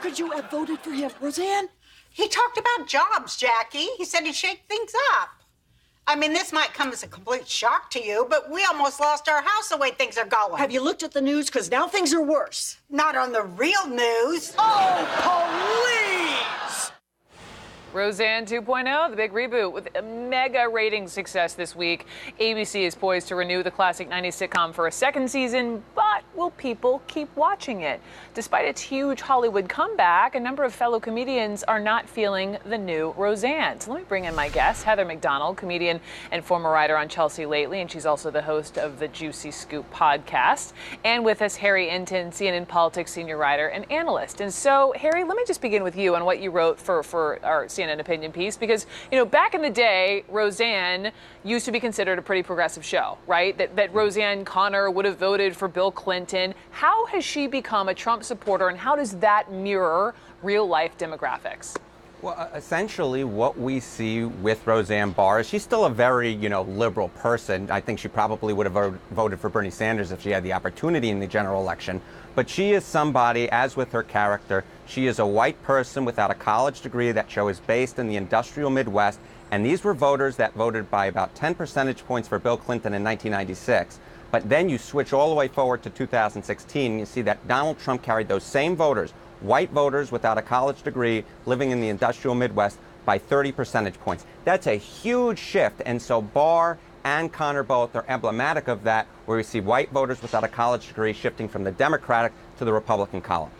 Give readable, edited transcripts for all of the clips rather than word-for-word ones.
could you have voted for him, Roseanne? He talked about jobs, Jackie. He said he'd shake things up. I mean, this might come as a complete shock to you, but we almost lost our house the way things are going. Have you looked at the news? Because now things are worse. Not on the real news. Oh, please! Roseanne 2.0, the big reboot with a mega rating success this week. ABC is poised to renew the classic 90s sitcom for a second season, but will people keep watching it? Despite its huge Hollywood comeback, a number of fellow comedians are not feeling the new Roseanne. So let me bring in my guest, Heather McDonald, comedian and former writer on Chelsea Lately, and she's also the host of the Juicy Scoop podcast. And with us, Harry Inton, CNN Politics senior writer and analyst. And so, Harry, let me just begin with you on what you wrote for our CNN opinion piece, because, you know, back in the day, Roseanne used to be considered a pretty progressive show, right? That Roseanne Connor would have voted for Bill Clinton. How has she become a Trump supporter, and how does that mirror real life demographics? Well, essentially what we see with Roseanne Barr is she's still a very, liberal person. I think she probably would have voted for Bernie Sanders if she had the opportunity in the general election. But she is somebody, as with her character, she is a white person without a college degree. That show is based in the industrial Midwest. And these were voters that voted by about 10 percentage points for Bill Clinton in 1996. But then you switch all the way forward to 2016, and you see that Donald Trump carried those same voters, white voters without a college degree living in the industrial Midwest, by 30 percentage points. That's a huge shift. And so Barr and Connor both are emblematic of that, where we see white voters without a college degree shifting from the Democratic to the Republican column.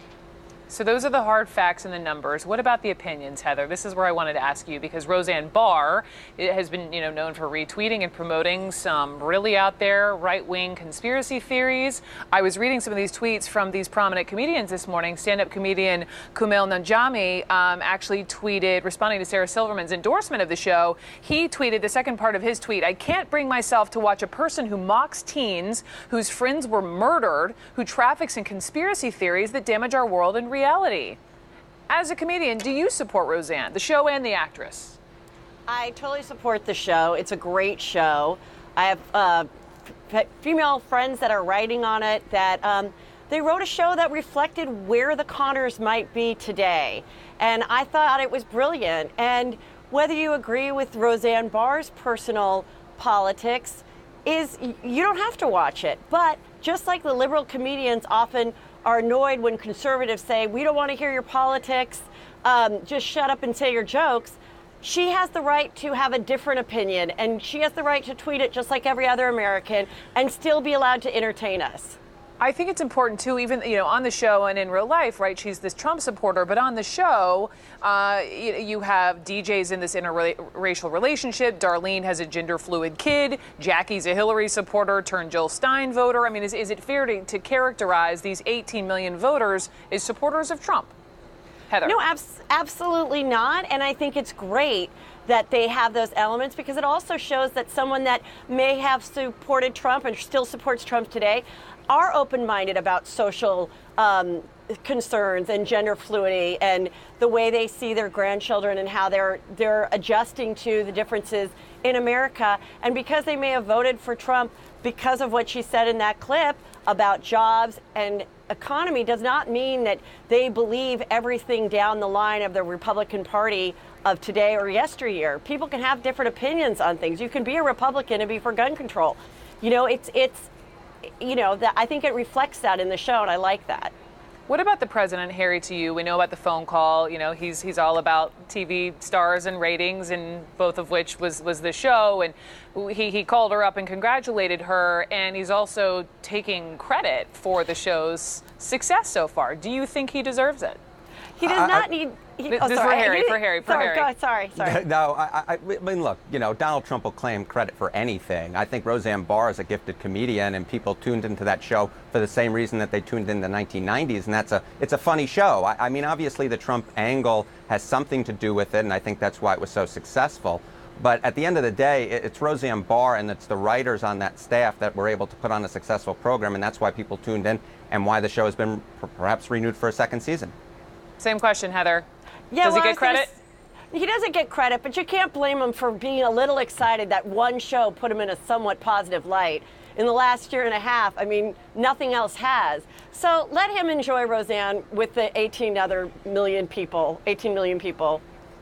So those are the hard facts and the numbers. What about the opinions, Heather? This is where I wanted to ask you, because Roseanne Barr has been, known for retweeting and promoting some really out there right-wing conspiracy theories. I was reading some of these tweets from these prominent comedians this morning. Stand-up comedian Kumail Nanjiani actually tweeted, responding to Sarah Silverman's endorsement of the show, he tweeted the second part of his tweet: "I can't bring myself to watch a person who mocks teens, whose friends were murdered, who traffics in conspiracy theories that damage our world and reality." As a comedian, do you support Roseanne, the show and the actress? I totally support the show. It's a great show. I have female friends that are writing on it that they wrote a show that reflected where the Connors might be today. And I thought it was brilliant. And whether you agree with Roseanne Barr's personal politics, is you don't have to watch it. But just like the liberal comedians often are annoyed when conservatives say, we don't want to hear your politics, just shut up and say your jokes, she has the right to have a different opinion, and she has the right to tweet it just like every other American and still be allowed to entertain us. I think it's important too, even on the show and in real life, right? She's this Trump supporter, but on the show, you have DJ's in this interracial relationship. Darlene has a gender-fluid kid. Jackie's a Hillary supporter turned Jill Stein voter. I mean, is it fair to characterize these 18 million voters as supporters of Trump? Heather? No, absolutely not. And I think it's great that they have those elements, because it also shows that someone that may have supported Trump and still supports Trump today are open-minded about social concerns and gender fluidity and the way they see their grandchildren and how they're adjusting to the differences in America. And because they may have voted for Trump because of what she said in that clip about jobs and economy, does not mean that they believe everything down the line of the Republican Party of today or yesteryear. People can have different opinions on things. You can be a Republican and be for gun control. I think it reflects that in the show, and I like that. What about the president, Harry, to you? We know about the phone call. He's all about TV stars and ratings, and both of which was the show. And he called her up and congratulated her, and he's also taking credit for the show's success so far. Do you think he deserves it? He does not need... This is for Harry. Sorry. No, I mean, look, Donald Trump will claim credit for anything. I think Roseanne Barr is a gifted comedian, and people tuned into that show for the same reason that they tuned in the 1990s, and it's a funny show. I mean, obviously the Trump angle has something to do with it, and I think that's why it was so successful. But at the end of the day, it's Roseanne Barr and it's the writers on that staff that were able to put on a successful program, and that's why people tuned in and why the show has been perhaps renewed for a second season. Same question, Heather. Yeah, Does he get credit? He doesn't get credit, but you can't blame him for being a little excited that one show put him in a somewhat positive light. in the last year and a half. I mean, nothing else has. So let him enjoy Roseanne with the 18 million people.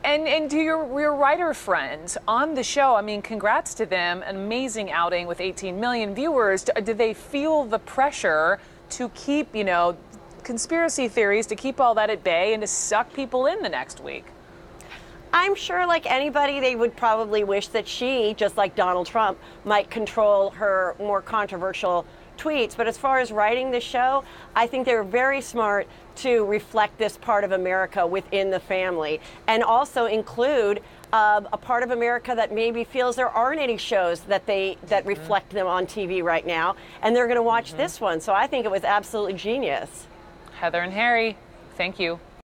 And to your writer friends on the show, I mean, congrats to them. An amazing outing with 18 million viewers. Do they feel the pressure to keep, conspiracy theories, to keep all that at bay and to suck people in the next week? I'm sure, like anybody, they would probably wish that she, just like Donald Trump, might control her more controversial tweets. But as far as writing the show, I think they were very smart to reflect this part of America within the family, and also include a part of America that maybe feels there aren't any shows that reflect them on TV right now, and they're going to watch this one. So I think it was absolutely genius. Heather and Harry, thank you.